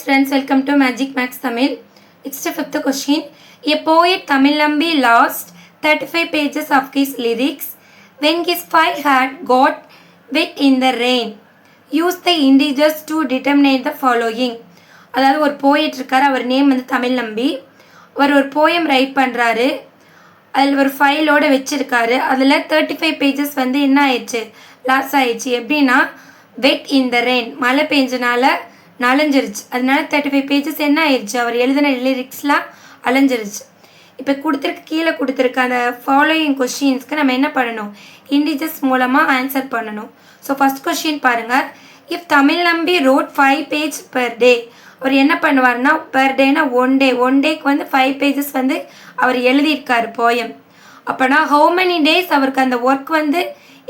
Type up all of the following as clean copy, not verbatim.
friends, welcome to Magic Max Tamil. It's the fifth question. A poet Tamil Nambi lost 35 pages of his lyrics when his file had got wet in the rain. Use the integers to determine the following. அதாவது ஒரு poet இருக்கார், அவர் name வந்து தமிழ் நம்பி. அவர் ஒரு poem right பண்ணுறாரு, அதில் ஒரு ஃபைலோடு வச்சுருக்காரு. அதில் 35 பேஜஸ் வந்து என்ன ஆயிடுச்சு, லாஸ் ஆயிடுச்சு. எப்படின்னா வெட் இன் த ரெயின், மழை பெஞ்சனால நனைஞ்சிருச்சு. அதனால 35 பேஜஸ் என்ன ஆயிடுச்சு, அவர் எழுதின லிரிக்ஸ்லாம் அலைஞ்சிருச்சு. இப்போ கீழே கொடுத்துருக்க அந்த ஃபாலோயிங் கொஷின்ஸ்க்கு நம்ம என்ன பண்ணணும், இண்டிஜஸ் மூலமாக ஆன்சர் பண்ணணும். ஸோ ஃபஸ்ட் கொஷின் பாருங்கள். இஃப் தமிழ் நம்பி ரோட் 5 பேஜ் பெர் டே, அவர் என்ன பண்ணுவார்னா பெர் டேனா ஒன் டேக்கு வந்து 5 பேஜஸ் வந்து அவர் எழுதியிருக்காரு போயம். அப்போனா ஹவு மெனி டேஸ் அவருக்கு அந்த ஒர்க் வந்து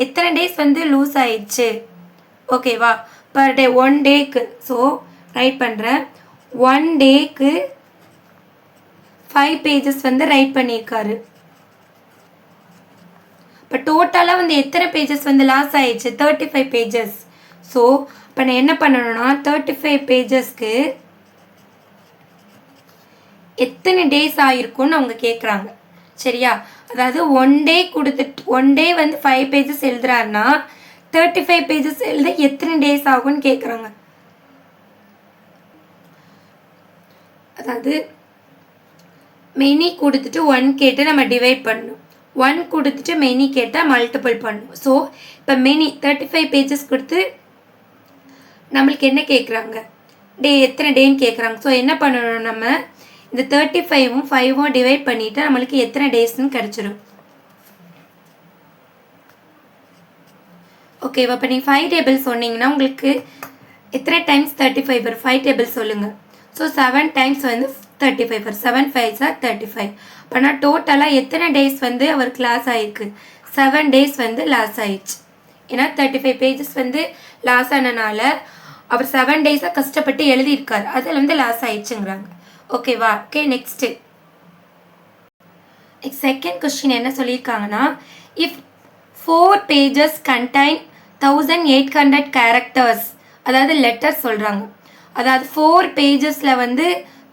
எத்தனை டேஸ் வந்து லூஸ் ஆயிடுச்சு, ஓகேவா? பர் டே ஒன் டேக்கு. ஸோ ரைட் பண்ணுறேன், ஒன் டேக்கு 5 பேஜஸ் வந்து ரைட் பண்ணியிருக்காரு. இப்போ டோட்டலாக வந்து எத்தனை பேஜஸ் வந்து லாஸ் ஆயிடுச்சு, 35 பேஜஸ். ஸோ இப்போ நான் என்ன பண்ணணும்னா 35 பேஜஸ்க்கு எத்தனை டேஸ் ஆகிருக்குன்னு அவங்க கேட்குறாங்க, சரியா? அதாவது ஒன் டே வந்து 5 பேஜஸ் எழுதுறாருன்னா 35 பேஜஸ் எழுத எத்தனை டேஸ் ஆகும்னு கேட்குறாங்க. அதாவது மெனி கொடுத்துட்டு 1 கேட்டு நம்ம டிவைட் பண்ணணும், 1 கொடுத்துட்டு மெனி கேட்டால் மல்டிபிள் பண்ணணும். ஸோ இப்போ மெனி 35 பேஜஸ் கொடுத்து நம்மளுக்கு என்ன கேட்குறாங்க, டே எத்தனை டேன்னு கேட்குறாங்க. ஸோ என்ன பண்ணணும், நம்ம இந்த 35ம் 5ம் டிவைட் பண்ணிவிட்டு நம்மளுக்கு எத்தனை டேஸ்ன்னு கிடச்சிடும். ஓகேவா? இப்போ நீங்கள் 5 டேபிள் சொன்னீங்கன்னா உங்களுக்கு எத்தனை டைம்ஸ் 35 வரும், 5 டேபிள் சொல்லுங்கள். ஸோ 7 டைம்ஸ் வந்து 35 வரும், 7 5s are 35. அப்போனா டோட்டலாக எத்தனை டேஸ் வந்து அவருக்கு லாஸ் ஆகிருக்கு, 7 டேஸ் வந்து லாஸ் ஆயிடுச்சு. ஏன்னா 35 பேஜஸ் வந்து லாஸ் ஆனனால அவர் 7 டேஸாக கஷ்டப்பட்டு எழுதியிருக்கார், அதில் வந்து லாஸ் ஆயிடுச்சுங்கிறாங்க. ஓகேவா? ஓகே, நெக்ஸ்ட்டு செகண்ட் கொஸ்டின் என்ன சொல்லியிருக்காங்கன்னா, இஃப் 4 pages contain 1800 characters, அதாவது லெட்டர்ஸ் சொல்கிறாங்க. அதாவது 4 pagesல வந்து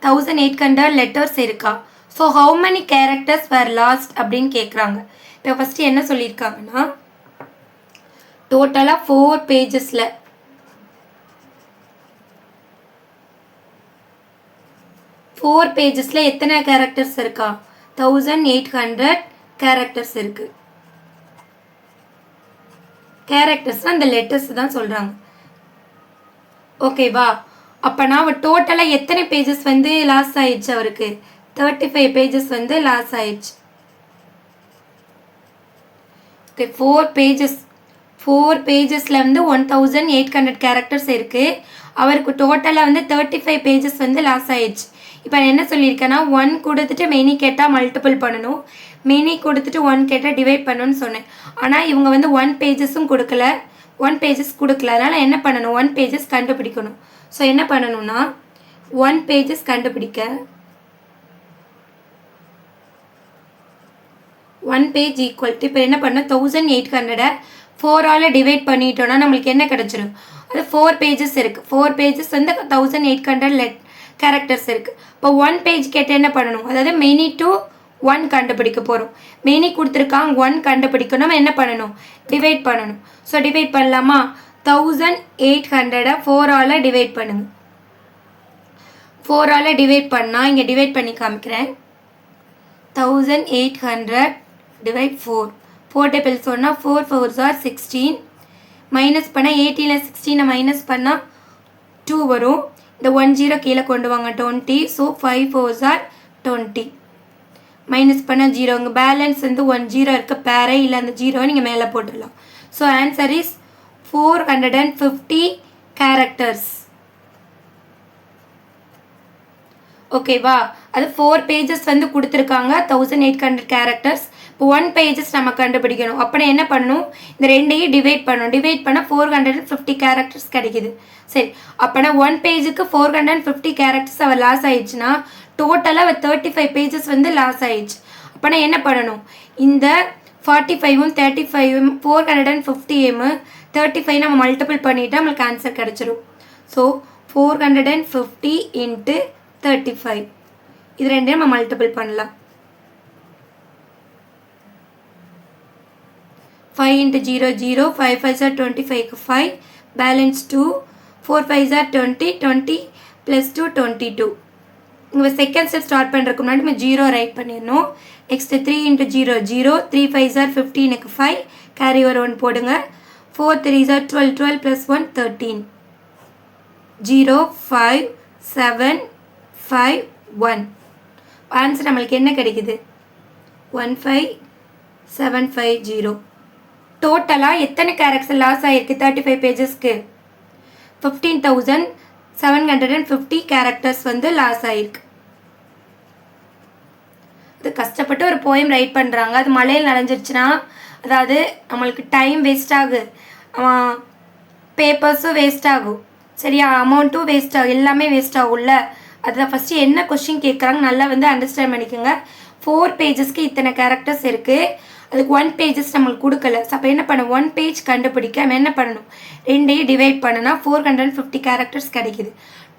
1800 லெட்டர்ஸ் இருக்கா. So how many characters were lost அப்படின்னு கேட்குறாங்க. இப்போ ஃபஸ்ட்டு என்ன சொல்லியிருக்காங்கன்னா, டோட்டலாக 4 பேஜஸில் 4 பேஜஸில் எத்தனை கேரக்டர்ஸ் இருக்கா, 1800 கேரக்டர்ஸ் இருக்குது. கேரக்டர்ஸ் அந்த லெட்டர்ஸ் தான் சொல்கிறாங்க, ஓகேவா? அப்போனா அவர் டோட்டலாக எத்தனை பேஜஸ் வந்து லாஸ் ஆயிடுச்சு, அவருக்கு 35 பேஜஸ் வந்து லாஸ் ஆயிடுச்சு. ஓகே, 4 பேஜஸில் வந்து 1800 கேரக்டர்ஸ் இருக்குது. அவருக்கு டோட்டலாக வந்து 35 பேஜஸ் வந்து லாஸ் ஆயிடுச்சு. இப்போ என்ன சொல்லியிருக்கேன்னா 1 கொடுத்துட்டு மெனி கேட்டால் மல்டிபிள் பண்ணணும், மெனி கொடுத்துட்டு 1 கேட்டால் டிவைட் பண்ணணும்னு சொன்னேன். ஆனால் இவங்க வந்து 1 பேஜஸும் கொடுக்கல, 1 பேஜஸ் கொடுக்கல. அதனால் என்ன பண்ணணும், 1 பேஜஸ் கண்டுபிடிக்கணும். ஸோ என்ன பண்ணணும்னா 1 பேஜஸ் கண்டுபிடிக்க 1 பேஜ் ஈக்குவல் டு, இப்போ என்ன பண்ணோம், 1800 4ஆல் டிவைட் பண்ணிட்டோன்னா நம்மளுக்கு என்ன கிடச்சிடும், அது 4 பேஜஸ் இருக்குது. 4 பேஜஸ் வந்து 1800 கேரக்டர்ஸ் இருக்குது. இப்போ 1 பேஜ் கேட்டால் என்ன பண்ணணும், அதாவது மெனி டு 1 கண்டுபிடிக்க போகிறோம். மெனி கொடுத்துருக்காங்க, 1 கண்டுபிடிக்கணும், நம்ம என்ன பண்ணணும், டிவைட் பண்ணணும். ஸோ டிவைட் பண்ணலாமா, 1800 4ஆல் டிவைட் பண்ணுங்க. 4ஆல் டிவைட் பண்ணால் இங்கே டிவைட் பண்ணி காமிக்கிறேன். 1800 டிவைட் 4 டேபிள் சொன்னால் 4 4s are 16. மைனஸ் பண்ணால் 18ல் 16 மைனஸ் பண்ணால் 2 வரும். இந்த 1 0 கீழே கொண்டு வாங்க 20. So 5 4s are 20. மைனஸ் பண்ணால் 0, உங்கள் பேலன்ஸ் வந்து 1 0 இருக்க பேரை இல்லை அந்த 0 நீங்கள் மேலே போட்டுடலாம். So answer is 450 characters. ஓகேவா? அது 4 பேஜஸ் வந்து கொடுத்துருக்காங்க, 1800 கேரக்டர்ஸ். இப்போ 1 பேஜஸ் நம்ம கண்டுபிடிக்கணும். அப்போ என்ன பண்ணணும், இந்த ரெண்டையும் டிவைட் பண்ணணும். டிவைட் பண்ணால் 450 கேரக்டர்ஸ் கிடைக்குது. சரி, அப்போனா 1 பேஜுக்கு 450 கேரக்டர்ஸ் அவர் லாஸ் ஆயிடுச்சுன்னா டோட்டலாக அவர் 35 பேஜஸ் வந்து லாஸ் ஆயிடுச்சு. அப்போனா என்ன பண்ணணும், இந்த 45ம் 35ம் 450ம் 35 நம்ம மல்டிபிள் பண்ணிவிட்டால் நம்மளுக்கு ஆன்சர் கிடச்சிடும். So 450 into 35. இது ரெண்டையும் நம்ம மல்டிபிள் பண்ணலாம். 5 into 0 0, 5 5s are 25 5, balance 2, 4 5s are 20, 20 plus 2 22. இங்கே செகண்ட் ஸ்டெப் ஸ்டார்ட் பண்ணுறதுக்கு முன்னாடி நம்ம 0 ரைட் பண்ணிடணும். நெக்ஸ்ட்டு 3 into 0 0, 3 5s are 15க்கு 5, கேரி ஓவர் 1 போடுங்க. 4 3s are 12, 12 plus 1 13. 0 5 7 5 1. ஆன்சர் நம்மளுக்கு என்ன கிடைக்குது? 15750. டோட்டலாக எத்தனை கேரக்டர்ஸ் லாஸ் ஆகிருக்கு 35 பேஜஸ்க்கு? 15,750 கேரக்டர்ஸ் வந்து லாஸ் ஆகிருக்கு. அது கஷ்டப்பட்டு ஒரு போயம் ரைட் பண்ணுறாங்க, அது மழையில் நனைஞ்சிருச்சுன்னா அதாவது நம்மளுக்கு டைம் வேஸ்ட் ஆகுது, பேப்பர்ஸும் வேஸ்ட் ஆகும், சரியா, அமௌண்ட்டும் வேஸ்ட் ஆகும், எல்லாமே வேஸ்ட் ஆகும்ல. அதில் ஃபஸ்ட்டு என்ன கொஷின் கேட்குறாங்க நல்லா வந்து அண்டர்ஸ்டாண்ட் பண்ணிக்கோங்க. 4 பேஜஸ்க்கு இத்தனை கேரக்டர்ஸ் இருக்குது, அதுக்கு 1 பேஜஸ் நம்மளுக்கு கொடுக்கல. ஸோ அப்போ என்ன பண்ணணும்? 1 பேஜ் கண்டுபிடிக்க நம்ம என்ன பண்ணணும்? 2ஐயும் டிவைட் பண்ணுனா 450 கேரக்டர்ஸ் கிடைக்குது.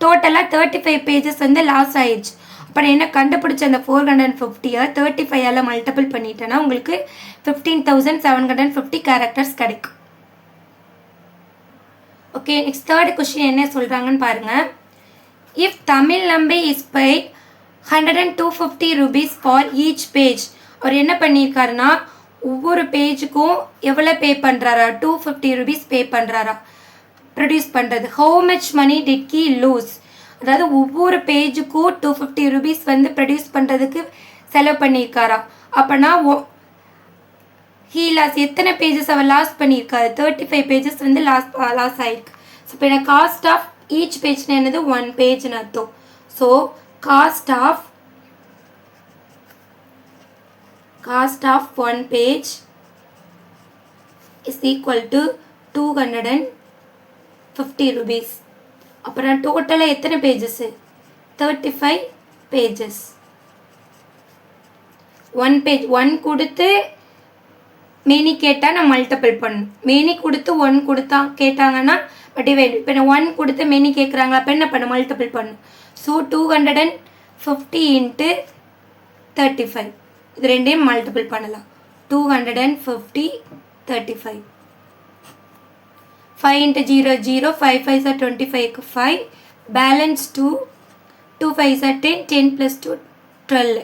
டோட்டலாக 35 பேஜஸ் வந்து லாஸ் ஆயிடுச்சு. அப்போ நான் என்ன கண்டுபிடிச்ச அந்த 450 35ஆல் மல்டிபிள் பண்ணிட்டேன்னா உங்களுக்கு 15,750 கேரக்டர்ஸ் கிடைக்கும். ஓகே, நெக்ஸ்ட் தேர்ட் கொஸ்டின் என்ன சொல்கிறாங்கன்னு பாருங்கள். If Tamil Nambi is paid 100-250 rupees for each page. அவர் என்ன பண்ணியிருக்காருன்னா ஒவ்வொரு பேஜுக்கும் எவ்வளோ பே பண்ணுறாரா? 250 rupees பே பண்ணுறாரா ப்ரொடியூஸ் பண்ணுறது. How much money did he lose? அதாவது ஒவ்வொரு பேஜுக்கும் 250 rupees வந்து ப்ரொடியூஸ் பண்ணுறதுக்கு செலவு பண்ணியிருக்காரா. அப்போனா ஹீ லாஸ் எத்தனை பேஜஸ் அவர் லாஸ் பண்ணியிருக்காரு? 35 பேஜஸ் வந்து லாஸ் ஆகிருக்கு. ஸோ இப்போ எனக்கு காஸ்ட் ஆஃப் ஈச் பேஜ்னு என்னது? 1 பேஜ்னு அர்த்தம். So cost of 1 page is equal to 250 rupees. அப்புறம் டோட்டலாக எத்தனை பேஜஸ்ஸு? 35 பேஜஸ். 1 பேஜ் 1 கொடுத்து மெனி கேட்டால் நான் மல்டிபிள் பண்ணணும். மெனி கொடுத்து 1 கொடுத்தா கேட்டாங்கன்னா டிவைட். இப்போ நான் 1 கொடுத்து மெனி கேட்குறாங்களா, அப்போ என்ன பண்ண? மல்டிபிள் பண்ணணும். ஸோ 250 into 35 இது ரெண்டையும் மல்டிபிள் பண்ணலாம். 250 35. 5 into 0 0, 5 5s are 25க்கு 5, balance 2, 2 5s are 10, 10 plus 2 12.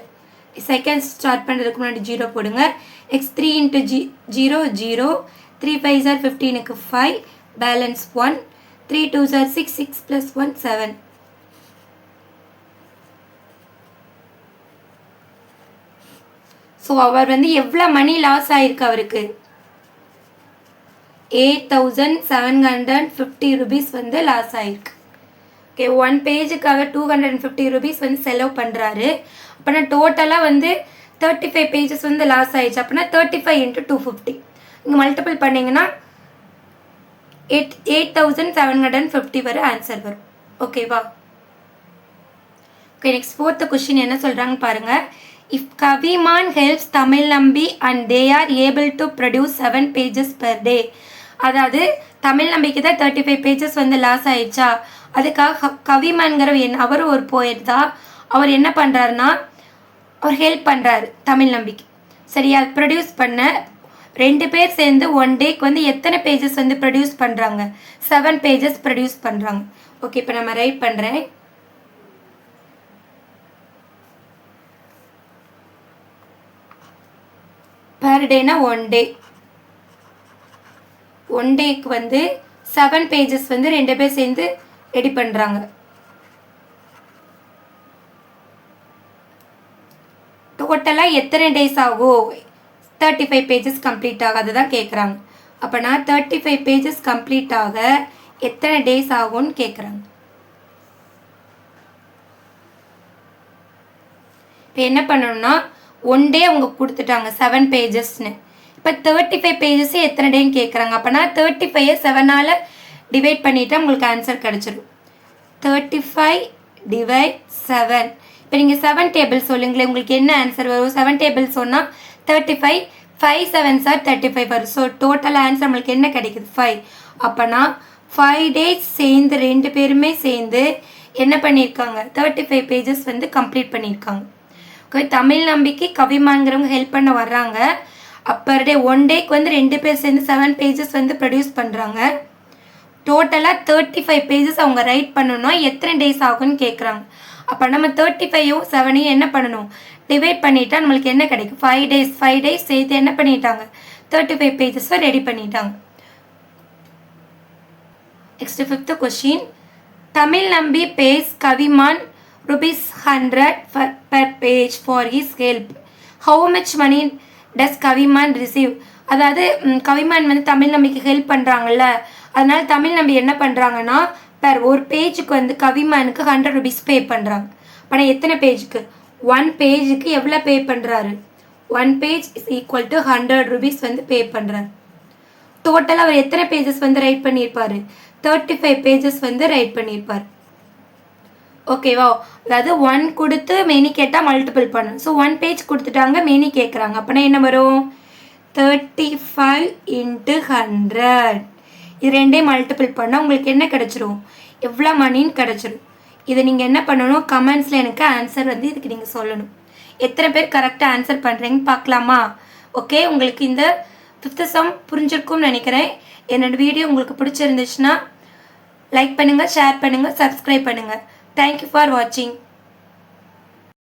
Second start பண்ணுறதுக்கு முன்னாடி 0 போடுங்க. நெக்ஸ்ட் 3 into 0 0, 3 5s are 15க்கு 5, balance 1, 3 2s are 6, 6 plus 1 7. So அவர் வந்து எவ்வளோ மணி லாஸ் ஆகிருக்கு அவருக்கு? 8,750 rupees வந்து லாஸ் ஆகிருக்கு. ஓகே, 1 பேஜுக்காக 250 rupees வந்து செலவு பண்ணுறாரு. அப்போனா டோட்டலாக வந்து 35 பேஜஸ் வந்து லாஸ் ஆகிடுச்சு. அப்படின்னா 35 into 250 இங்கே மல்டிபிள் பண்ணிங்கன்னா 8,750 வர ஆன்சர் வரும். ஓகேவா? ஓகே, நெக்ஸ்ட் ஃபோர்த்து கொஸ்டின் என்ன சொல்கிறாங்க பாருங்கள். If Kaviman helps Tamil Nambi and they are able to produce 7 pages per day. அதாவது தமிழ் நம்பிக்கு தான் 35 பேஜஸ் வந்து லாஸ் ஆயிடுச்சா, அதுக்காக கவிமான்கிற அவரும் ஒரு போயட் தான். அவர் என்ன பண்ணுறாருன்னா அவர் ஹெல்ப் பண்ணுறாரு தமிழ் நம்பிக்கு. சரியா, ப்ரொடியூஸ் பண்ண 2 பேர் சேர்ந்து 1 டேக்கு வந்து எத்தனை பேஜஸ் வந்து ப்ரொடியூஸ் பண்ணுறாங்க? 7 பேஜஸ் ப்ரொடியூஸ் பண்ணுறாங்க. ஓகே, இப்போ நம்ம ரைட் பண்ணுறேன். பர் டேனா 1 டே. 1 டேக்கு வந்து 7 பேஜஸ் வந்து 2 பேர் சேர்ந்து ரெடி பண்ணுறாங்க. டோட்டலாக எத்தனை டேஸ் ஆகும்? 35 பேஜஸ் கம்ப்ளீட் ஆக அதுதான் கேட்குறாங்க. அப்போனா 35 பேஜஸ் கம்ப்ளீட் ஆக எத்தனை டேஸ் ஆகும்னு கேட்குறாங்க. இப்போ என்ன பண்ணணும்னா 1 டே அவங்க கொடுத்துட்டாங்க 7 பேஜஸ்ன்னு. இப்போ 35 பேஜஸ் எத்தனை டேன்னு கேட்குறாங்க. அப்போனா 35 7ஆல் டிவைட் பண்ணிவிட்டு உங்களுக்கு ஆன்சர் கிடச்சிடும். 35 divide 7. இப்போ நீங்கள் 7 டேபிள் சொல்லுங்களேன், உங்களுக்கு என்ன ஆன்சர் வரும்? 7 டேபிள் சொன்னால் 35, 5 7s are 35 வரும். ஸோ டோட்டல் ஆன்சர் நம்மளுக்கு என்ன கிடைக்குது? 5. அப்போனா 5 days சேர்ந்து 2 பேருமே சேர்ந்து என்ன பண்ணியிருக்காங்க 35 பேஜஸ் வந்து கம்ப்ளீட் பண்ணியிருக்காங்க. ஓகே, தமிழ் நம்பிக்கை கவிமான்கிறவங்க ஹெல்ப் பண்ண வர்றாங்க. அப்பர் டே 1 டேக்கு வந்து 2 பேர் சேர்ந்து 7 பேஜஸ் வந்து ப்ரொடியூஸ் பண்ணுறாங்க. டோட்டலாக 35 பேஜஸ் அவங்க ரைட் பண்ணணும்னா எத்தனை டேஸ் ஆகும்னு கேட்குறாங்க. அப்போ நம்ம 35யும் 7ஐயும் என்ன பண்ணணும், டிவைட் பண்ணிட்டா நம்மளுக்கு என்ன கிடைக்கும், 5 டேஸ் சேர்த்து என்ன பண்ணிட்டாங்க 35 பேஜஸை ரெடி பண்ணிட்டாங்க. Next 5th question. Tamil Nambi pays கவிமான் ₹100 per page for his help. How much money does கவிமான் receive? அதாவது கவிமான் வந்து தமிழ் நம்பிக்கு ஹெல்ப் பண்ணுறாங்கல்ல, அதனால தமிழ் நம்பி என்ன பண்ணுறாங்கன்னா ஒரு பேஜுக்கு வந்து கவிமானுக்கு ₹100 பே பண்ணுறாங்க. ஆனால் எத்தனை பேஜுக்கு, 1 பேஜுக்கு எவ்வளோ பே பண்ணுறாரு, 1 பேஜ் இஸ் ஈக்குவல் டு ₹100 வந்து பே பண்ணுறாரு. டோட்டலாக அவர் எத்தனை பேஜஸ் வந்து ரைட் பண்ணியிருப்பார், 35 பேஜஸ் வந்து ரைட் பண்ணியிருப்பார். ஓகேவா, அதாவது 1 கொடுத்து மெனி கேட்டால் மல்டிபிள் பண்ணணும். ஸோ 1 பேஜ் கொடுத்துட்டாங்க, மெனி கேட்குறாங்க. அப்படின்னா என்ன வரும், 35 × 100. இது ரெண்டையும் மல்டிபிள் பண்ணால் உங்களுக்கு என்ன கிடச்சிரும், எவ்வளோ மணின்னு கிடச்சிரும். இதை நீங்கள் என்ன பண்ணணும், கமெண்ட்ஸில் எனக்கு ஆன்சர் வந்து இதுக்கு நீங்கள் சொல்லணும். எத்தனை பேர் கரெக்டாக ஆன்சர் பண்ணுறீங்கன்னு பார்க்கலாமா? ஓகே, உங்களுக்கு இந்த 5th சம் புரிஞ்சிருக்கும்னு நினைக்கிறேன். என்னோடய வீடியோ உங்களுக்கு பிடிச்சிருந்துச்சுன்னா லைக் பண்ணுங்கள், ஷேர் பண்ணுங்கள், சப்ஸ்கிரைப் பண்ணுங்கள். தேங்க்யூ ஃபார் வாட்சிங்.